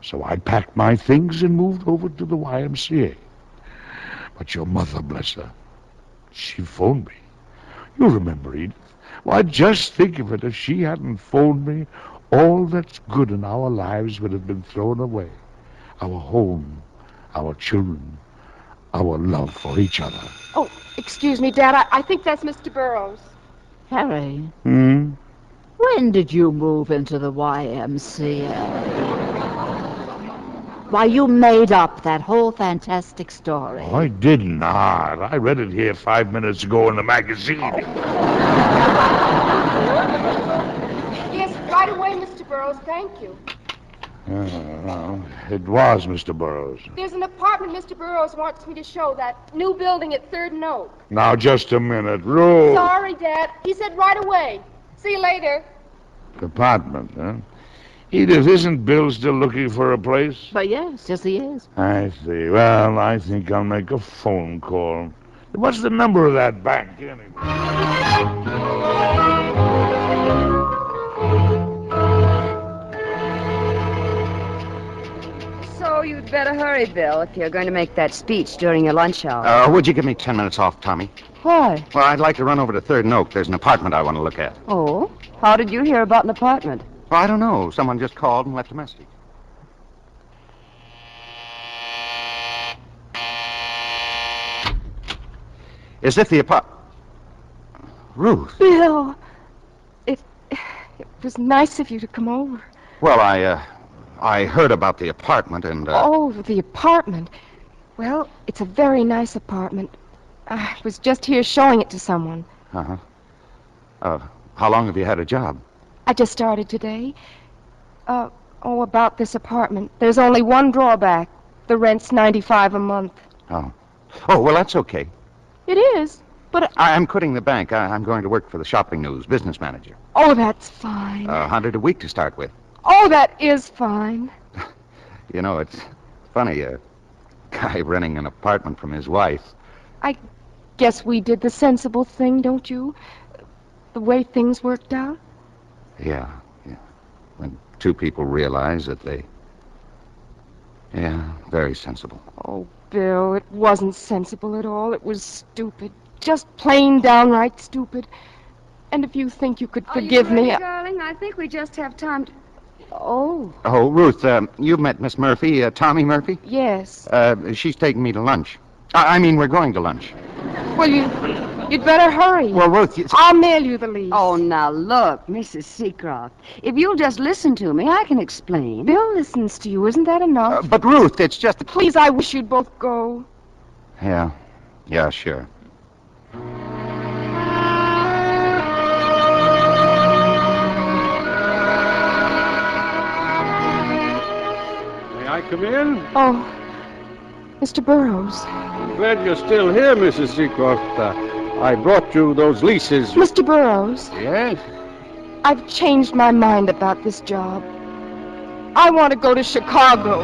So I packed my things and moved over to the YMCA. But your mother, bless her, she phoned me. You remember, Edith, Why, just think of it. If she hadn't phoned me, all that's good in our lives would have been thrown away. Our home, our children, our love for each other. Oh, excuse me, Dad. I think that's Mr. Burroughs. Harry, Hmm? when did you move into the YMCA? Why, you made up that whole fantastic story. I did not. I read it here 5 minutes ago in the magazine. Yes, right away, Mr. Burroughs. Thank you. It was Mr. Burroughs. There's an apartment Mr. Burroughs wants me to show, that new building at 3rd and Oak. Now, just a minute. Ruth. Sorry, Dad. He said right away. See you later. Apartment, huh? Edith, isn't Bill still looking for a place? But yes, he is. I see. Well, I think I'll make a phone call. What's the number of that bank, anyway? So you'd better hurry, Bill, if you're going to make that speech during your lunch hour. Would you give me 10 minutes off, Tommy? Why? Well, I'd like to run over to 3rd and Oak. There's an apartment I want to look at. Oh? How did you hear about an apartment? Well, I don't know. Someone just called and left a message. Is it the apartment? Ruth. Bill, it was nice of you to come over. Well, I heard about the apartment and, Oh, the apartment. Well, it's a very nice apartment. I was just here showing it to someone. Uh-huh. How long have you had a job? I just started today. About this apartment. There's only one drawback. The rent's $95 a month. Oh. Oh, well, that's okay. It is, but... I'm quitting the bank. I'm going to work for the Shopping News, business manager. Oh, that's fine. $100 a week to start with. Oh, that is fine. You know, it's funny, a guy renting an apartment from his wife. I guess we did the sensible thing, don't you? The way things worked out. Yeah. When two people realize that they... Yeah, very sensible. Oh, Bill, it wasn't sensible at all. It was stupid. Just plain downright stupid. And if you think you could forgive me... darling? I think we just have time to... Oh. Oh, Ruth, you met Miss Murphy, Tommy Murphy? Yes. She's taking me to lunch. I mean, we're going to lunch. Well, you'd better hurry. Well, Ruth, I'll mail you the lease. Oh, now look, Mrs. Seacroft. If you'll just listen to me, I can explain. Bill listens to you. Isn't that enough? But, Ruth, it's just... Please, I wish you'd both go. Yeah, sure. May I come in? Oh, Mr. Burroughs. I'm glad you're still here, Mrs. Seacroft. I brought you those leases. Mr. Burroughs. Yes? I've changed my mind about this job. I want to go to Chicago.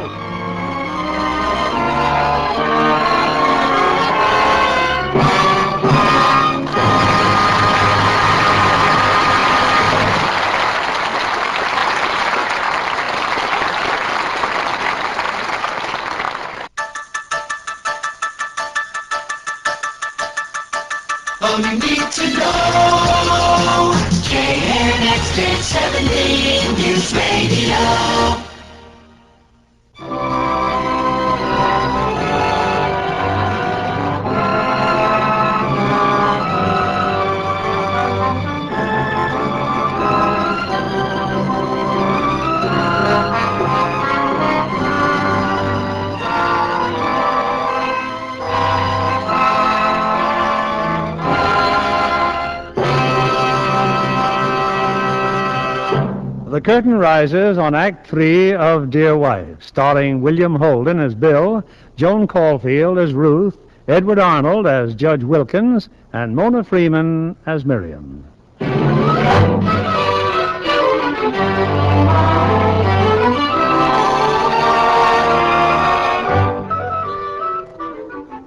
All you need to know, KNX 1070 News Radio. The curtain rises on Act 3 of Dear Wife, starring William Holden as Bill, Joan Caulfield as Ruth, Edward Arnold as Judge Wilkins, and Mona Freeman as Miriam.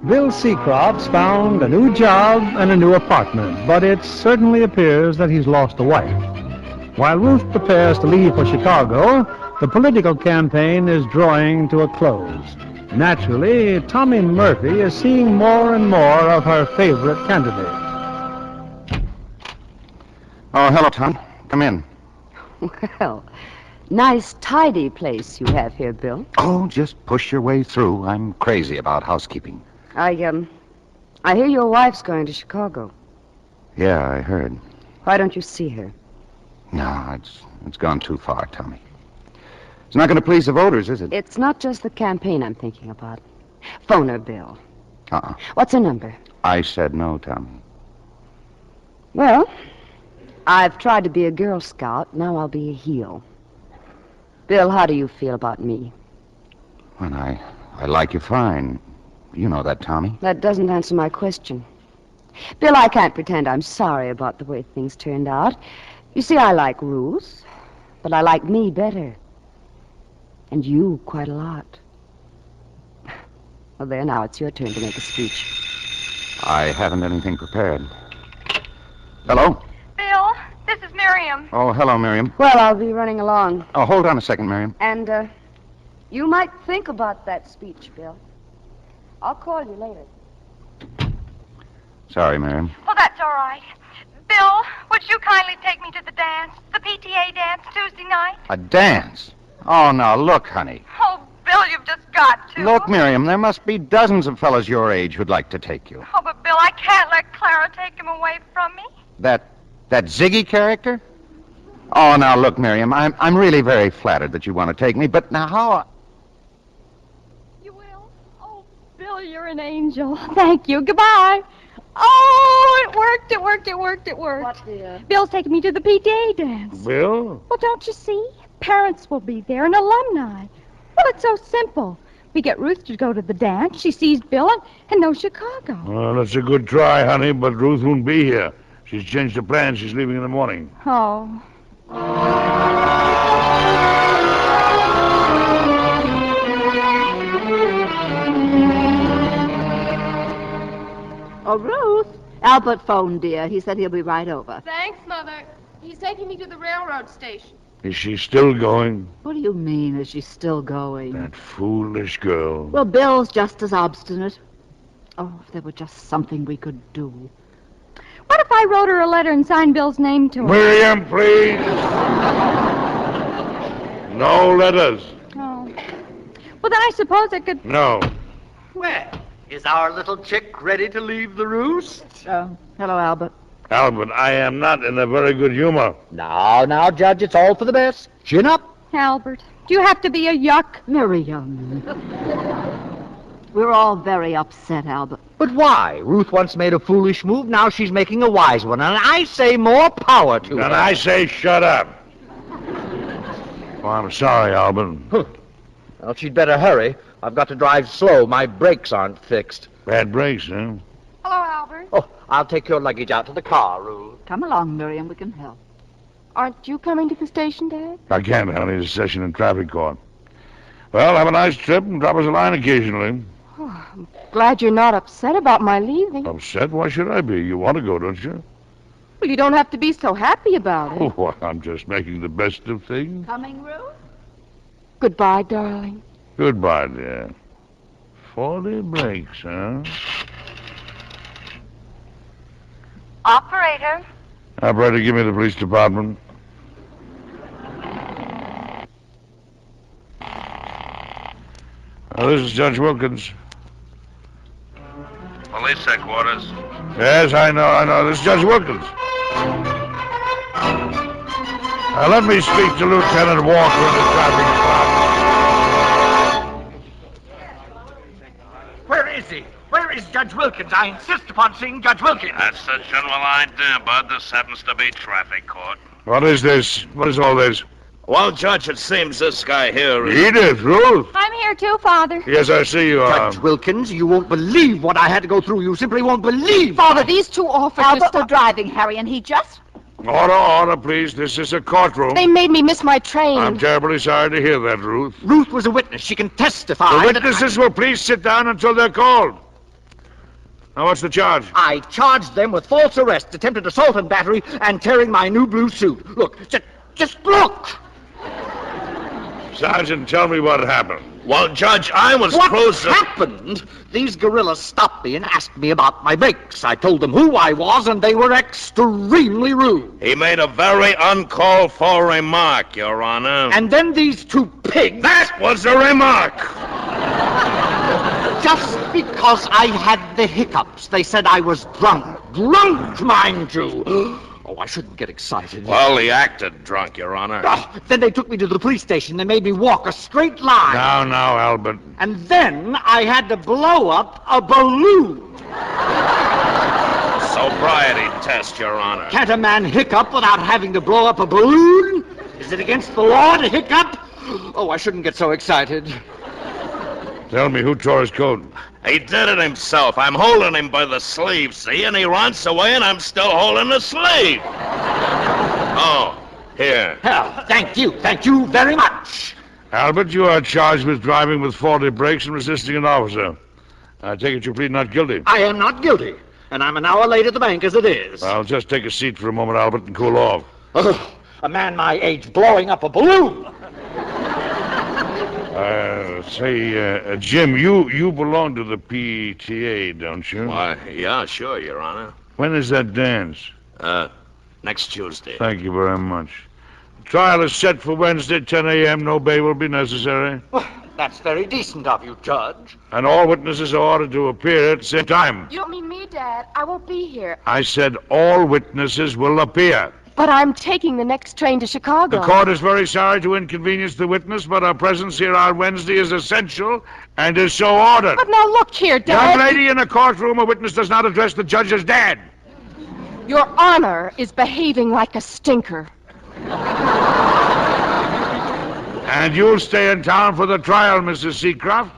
Bill Seacroft's found a new job and a new apartment, but it certainly appears that he's lost a wife. While Ruth prepares to leave for Chicago, the political campaign is drawing to a close. Naturally, Tommy Murphy is seeing more and more of her favorite candidate. Oh, hello, Tom. Come in. Well, nice, tidy place you have here, Bill. Oh, just push your way through. I'm crazy about housekeeping. I hear your wife's going to Chicago. Yeah, I heard. Why don't you see her? No, it's gone too far, Tommy. It's not going to please the voters, is it? It's not just the campaign I'm thinking about. Phone her, Bill. Uh-uh. What's her number? I said no, Tommy. Well, I've tried to be a Girl Scout. Now I'll be a heel. Bill, how do you feel about me? Well, I like you fine. You know that, Tommy. That doesn't answer my question. Bill, I can't pretend I'm sorry about the way things turned out. You see, I like Ruth, but I like me better. And you quite a lot. Well, there, now it's your turn to make a speech. I haven't anything prepared. Hello? Bill, this is Miriam. Oh, hello, Miriam. Well, I'll be running along. Oh, hold on a second, Miriam. And, you might think about that speech, Bill. I'll call you later. Sorry, Miriam. Oh, that's all right. Bill, would you kindly take me to the dance, the PTA dance Tuesday night? A dance? Oh, now, look, honey. Oh, Bill, you've just got to. Look, Miriam, there must be dozens of fellas your age who'd like to take you. Oh, but Bill, I can't let Clara take him away from me. That Ziggy character? Oh, now, look, Miriam, I'm really very flattered that you want to take me, but now how... You will? Oh, Bill, you're an angel. Thank you. Goodbye. Oh, it worked. What, dear? Bill's taking me to the PTA dance. Bill? Well, don't you see? Parents will be there and alumni. Well, it's so simple. We get Ruth to go to the dance. She sees Bill and knows Chicago. Well, that's a good try, honey, but Ruth won't be here. She's changed her plans. She's leaving in the morning. Oh. Oh, Ruth. Albert phoned, dear. He said he'll be right over. Thanks, Mother. He's taking me to the railroad station. Is she still going? What do you mean, is she still going? That foolish girl. Well, Bill's just as obstinate. Oh, if there were just something we could do. What if I wrote her a letter and signed Bill's name to her? Miriam, please. No letters. Oh. Well, then I suppose I could... No. Well, is our little chick ready to leave the roost? Hello, Albert. Albert, I am not in a very good humor. Now, Judge, it's all for the best. Chin up. Albert, do you have to be a yuck? Miriam. We're all very upset, Albert. But why? Ruth once made a foolish move, now she's making a wise one, and I say more power to her. And I say shut up. Oh, I'm sorry, Albert. Well, she'd better hurry. I've got to drive slow. My brakes aren't fixed. Bad brakes, huh? Hello, Albert. Oh, I'll take your luggage out to the car, Ruth. Come along, Miriam. We can help. Aren't you coming to the station, Dad? I can't, honey. There's a session in traffic court. Well, have a nice trip and drop us a line occasionally. Oh, I'm glad you're not upset about my leaving. Upset? Why should I be? You want to go, don't you? Well, you don't have to be so happy about it. Oh, well, I'm just making the best of things. Coming, Ruth? Goodbye, darling. Goodbye, dear. 40 brakes, huh? Operator. Operator, give me the police department. This is Judge Wilkins. Police headquarters. Yes, I know. This is Judge Wilkins. Let me speak to Lieutenant Walker in the traffic department. Where is he? Where is Judge Wilkins? I insist upon seeing Judge Wilkins. That's the general idea, Bud. This happens to be traffic court. What is this? What is all this? Well, Judge, it seems this guy here is... Edith, Ruth. I'm here too, Father. Yes, I see you are. Judge Wilkins, you won't believe what I had to go through. You simply won't believe. Father, these two officers... Albert, we're driving, Harry, and he just... Order, please. This is a courtroom. They made me miss my train. I'm terribly sorry to hear that, Ruth. Ruth was a witness. She can testify. The witnesses will please sit down until they're called. Now, what's the charge? I charged them with false arrest, attempted assault and battery, and tearing my new blue suit. Look, just look! Sergeant, tell me what happened. Well, Judge, I was What closer. happened? These gorillas stopped me and asked me about my breaks. I told them who I was, and they were extremely rude. He made a very uncalled for remark, Your Honor. And then these two pigs... That was a remark! Just because I had the hiccups, they said I was drunk. Drunk, mind you! Oh, I shouldn't get excited. Well, he acted drunk, Your Honor. Then they took me to the police station. They made me walk a straight line. Now, Albert. And then I had to blow up a balloon. Sobriety test, Your Honor. Can't a man hiccup without having to blow up a balloon? Is it against the law to hiccup? Oh, I shouldn't get so excited. Tell me who tore his coat. He did it himself. I'm holding him by the sleeve, see? And he runs away, and I'm still holding the sleeve. Oh, here. Thank you very much. Albert, you are charged with driving with faulty brakes and resisting an officer. I take it you plead not guilty. I am not guilty, and I'm an hour late at the bank as it is. Well, just take a seat for a moment, Albert, and cool off. A man my age blowing up a balloon. Jim, you belong to the PTA, don't you? Why, yeah, sure, Your Honor. When is that dance? Next Tuesday. Thank you very much. Trial is set for Wednesday, 10 a.m. No bail will be necessary. Well, that's very decent of you, Judge. And all witnesses are ordered to appear at the same time. You don't mean me, Dad. I won't be here. I said all witnesses will appear. But I'm taking the next train to Chicago. The court is very sorry to inconvenience the witness, but our presence here on Wednesday is essential and is so ordered. But now look here, Dad. Young lady, in a courtroom, a witness does not address the judge as Dad. Your Honor is behaving like a stinker. And you'll stay in town for the trial, Mrs. Seacroft,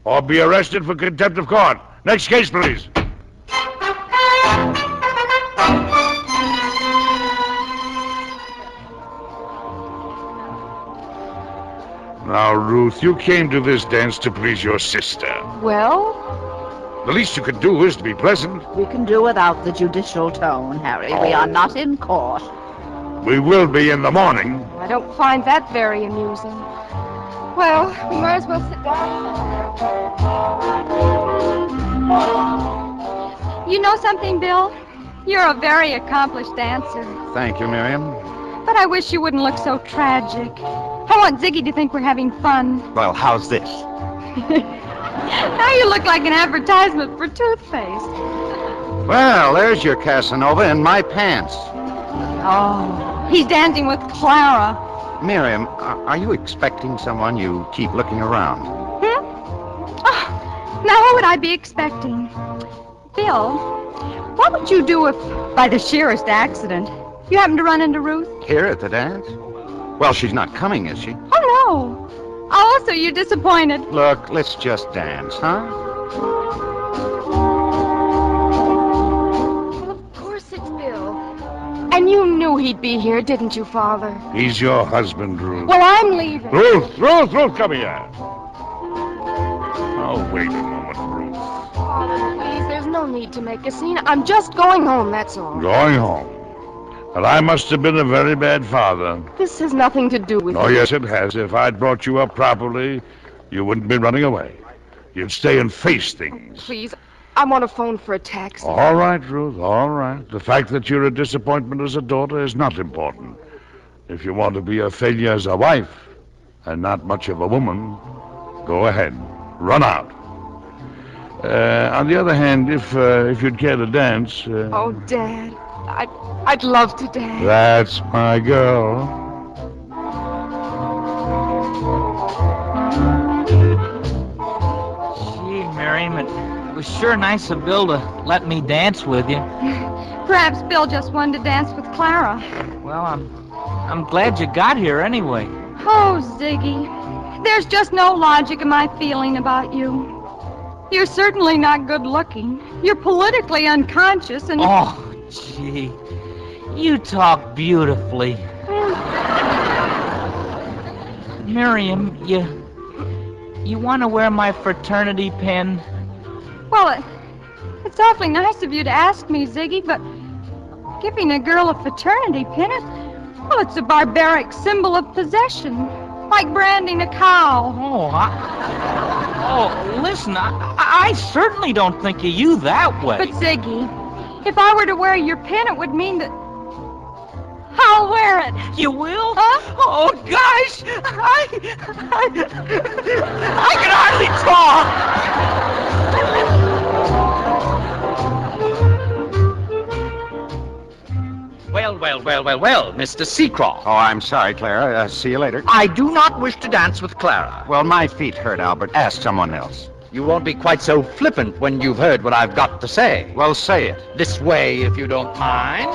or be arrested for contempt of court. Next case, please. Now, Ruth, you came to this dance to please your sister. Well? The least you could do is to be pleasant. We can do without the judicial tone, Harry. We are not in court. We will be in the morning. I don't find that very amusing. Well, we might as well sit down. You know something, Bill? You're a very accomplished dancer. Thank you, Miriam. But I wish you wouldn't look so tragic. I want Ziggy to think we're having fun. Well, how's this? Now you look like an advertisement for toothpaste. Well, there's your Casanova in my pants. Oh, he's dancing with Clara. Miriam, are you expecting someone? You keep looking around. Oh, now who would I be expecting? Bill, what would you do if, by the sheerest accident, you happened to run into Ruth? Here at the dance? Well, she's not coming, is she? Oh, no. Oh, so you're disappointed. Look, let's just dance, huh? Well, of course it's Bill. And you knew he'd be here, didn't you, Father? He's your husband, Ruth. Well, I'm leaving. Ruth, come here. Oh, wait a moment, Ruth. Father, please, there's no need to make a scene. I'm just going home, that's all. Going home. And I must have been a very bad father. This has nothing to do with Oh, yes, it has. If I'd brought you up properly, you wouldn't be running away. You'd stay and face things. Please, I want to phone for a taxi. All right, Ruth, all right. The fact that you're a disappointment as a daughter is not important. If you want to be a failure as a wife, and not much of a woman, go ahead. Run out. On the other hand, if you'd care to dance... Oh, Dad, I'd love to dance. That's my girl. Gee, Miriam, it was sure nice of Bill to let me dance with you. Perhaps Bill just wanted to dance with Clara. Well, I'm glad you got here anyway. Oh, Ziggy, there's just no logic in my feeling about you. You're certainly not good looking. You're politically unconscious and... Oh, gee. You talk beautifully. Miriam, you want to wear my fraternity pin? Well, it's awfully nice of you to ask me, Ziggy, but giving a girl a fraternity pin, well, it's a barbaric symbol of possession. Like branding a cow. Listen, I certainly don't think of you that way. But, Ziggy, if I were to wear your pin, it would mean that... I'll wear it. You will? Huh? Oh, gosh! I can hardly talk! Well, Mr. Seacroft. Oh, I'm sorry, Clara. See you later. I do not wish to dance with Clara. Well, my feet hurt, Albert. Ask someone else. You won't be quite so flippant when you've heard what I've got to say. Well, say it. This way, if you don't mind.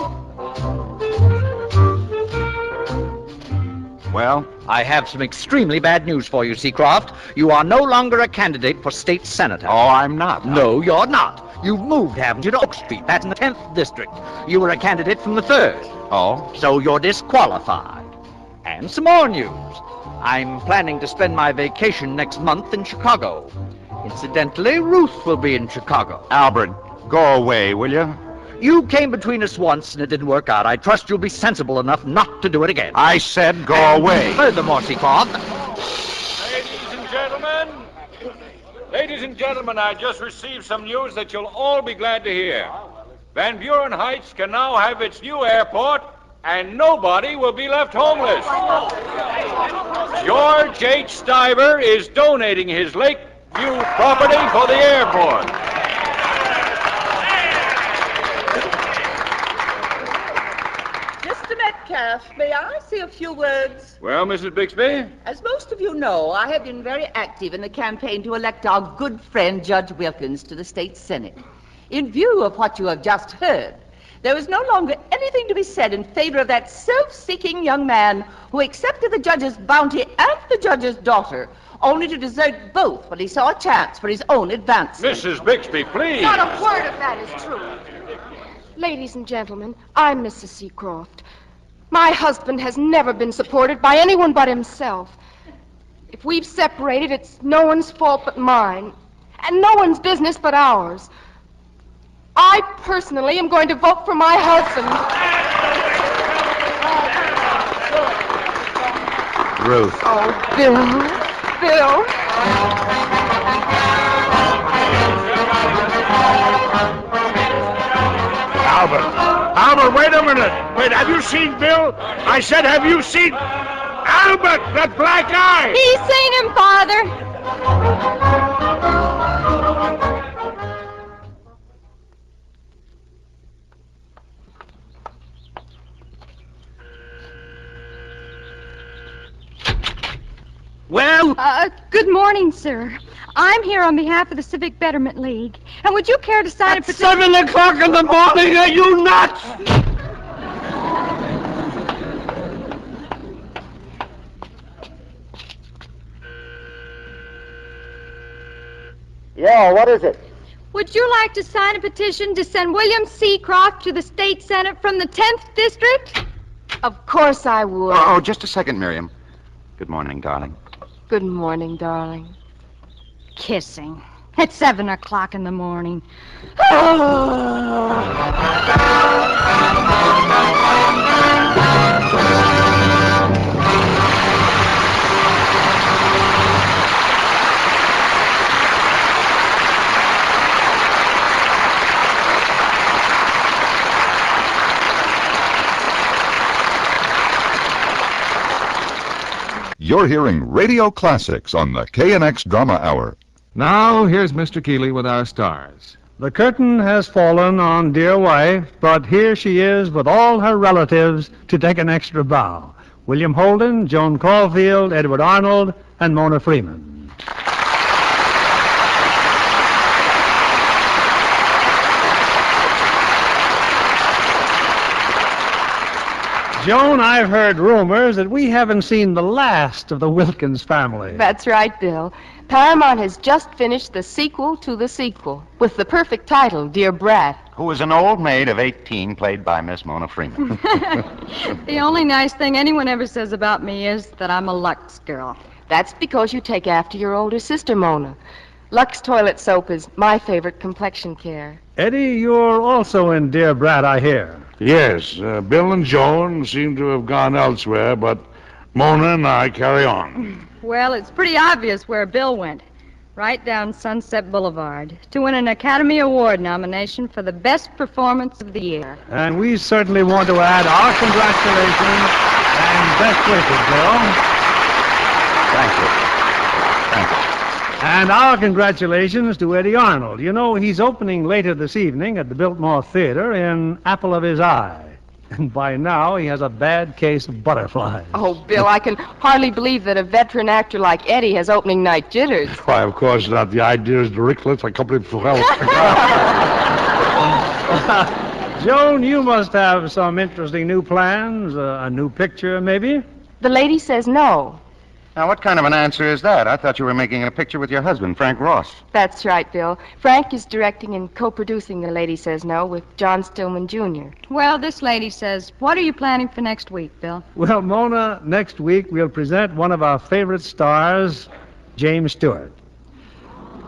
Well? I have some extremely bad news for you, Seacroft. You are no longer a candidate for state senator. Oh, I'm not. No, you're not. You've moved, haven't you, to Oak Street. That's in the 10th district. You were a candidate from the 3rd. Oh? So you're disqualified. And some more news. I'm planning to spend my vacation next month in Chicago. Incidentally, Ruth will be in Chicago. Albert, go away, will you? You came between us once and it didn't work out. I trust you'll be sensible enough not to do it again. I said go away. Furthermore, Seacroft. Ladies and gentlemen, I just received some news that you'll all be glad to hear. Van Buren Heights can now have its new airport, and nobody will be left homeless. George H. Stiver is donating his Lakeview property for the airport. Mr. Metcalf, may I say a few words? Well, Mrs. Bixby? As most of you know, I have been very active in the campaign to elect our good friend Judge Wilkins to the state senate. In view of what you have just heard, there is no longer anything to be said in favor of that self-seeking young man who accepted the judge's bounty and the judge's daughter, only to desert both when he saw a chance for his own advancement. Mrs. Bixby, please. Not a word of that is true. Ladies and gentlemen, I'm Mrs. Seacroft. My husband has never been supported by anyone but himself. If we've separated, it's no one's fault but mine, and no one's business but ours. I personally am going to vote for my husband. Ruth. Oh, Bill. Bill. Albert, wait a minute. Wait, have you seen Bill? I said, have you seen... Albert, that black eye! He's seen him, Father. Well? Good morning, sir. I'm here on behalf of the Civic Betterment League. And would you care to sign a petition? 7 o'clock in the morning, are you nuts? Yeah, what is it? Would you like to sign a petition to send William Seacroft to the state senate from the 10th district? Of course I would. Oh, just a second, Miriam. Good morning, darling. Good morning, darling. Kissing. At 7 o'clock in the morning. You're hearing Radio Classics on the KNX Drama Hour. Now, here's Mr. Keeley with our stars. The curtain has fallen on dear wife, but here she is with all her relatives to take an extra bow. William Holden, Joan Caulfield, Edward Arnold, and Mona Freeman. Joan, I've heard rumors that we haven't seen the last of the Wilkins family. That's right, Bill. Paramount has just finished the sequel to the sequel, with the perfect title, Dear Brat. Who is an old maid of 18, played by Miss Mona Freeman. The only nice thing anyone ever says about me is that I'm a Lux girl. That's because you take after your older sister, Mona. Lux toilet soap is my favorite complexion care. Eddie, you're also in Dear Brat, I hear. Yes, Bill and Joan seem to have gone elsewhere, but Mona and I carry on. Well, it's pretty obvious where Bill went. Right down Sunset Boulevard to win an Academy Award nomination for the best performance of the year. And we certainly want to add our congratulations and best wishes, Bill. Thank you. And our congratulations to Eddie Arnold. You know, he's opening later this evening at the Biltmore Theater in Apple of His Eye. And by now, he has a bad case of butterflies. Oh, Bill, I can hardly believe that a veteran actor like Eddie has opening night jitters. Why, of course not. The idea is the Ricklet. I complete for health. Joan, you must have some interesting new plans, a new picture, maybe? The lady says no. Now, what kind of an answer is that? I thought you were making a picture with your husband, Frank Ross. That's right, Bill. Frank is directing and co-producing The Lady Says No with John Stillman, Jr. Well, this lady says, what are you planning for next week, Bill? Well, Mona, next week we'll present one of our favorite stars, James Stewart.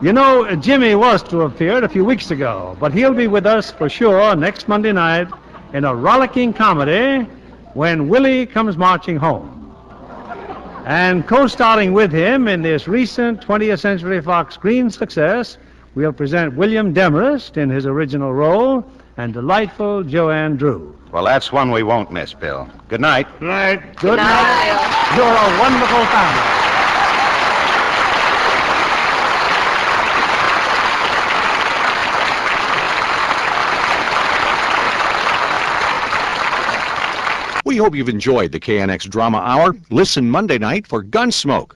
You know, Jimmy was to have appeared a few weeks ago, but he'll be with us for sure next Monday night in a rollicking comedy, When Willie Comes Marching Home. And co-starring with him in this recent 20th Century Fox screen success, we'll present William Demarest in his original role and delightful Joanne Drew. Well, that's one we won't miss, Bill. Good night. Good night. Good night. You're a wonderful family. We hope you've enjoyed the KNX Drama Hour. Listen Monday night for Gunsmoke.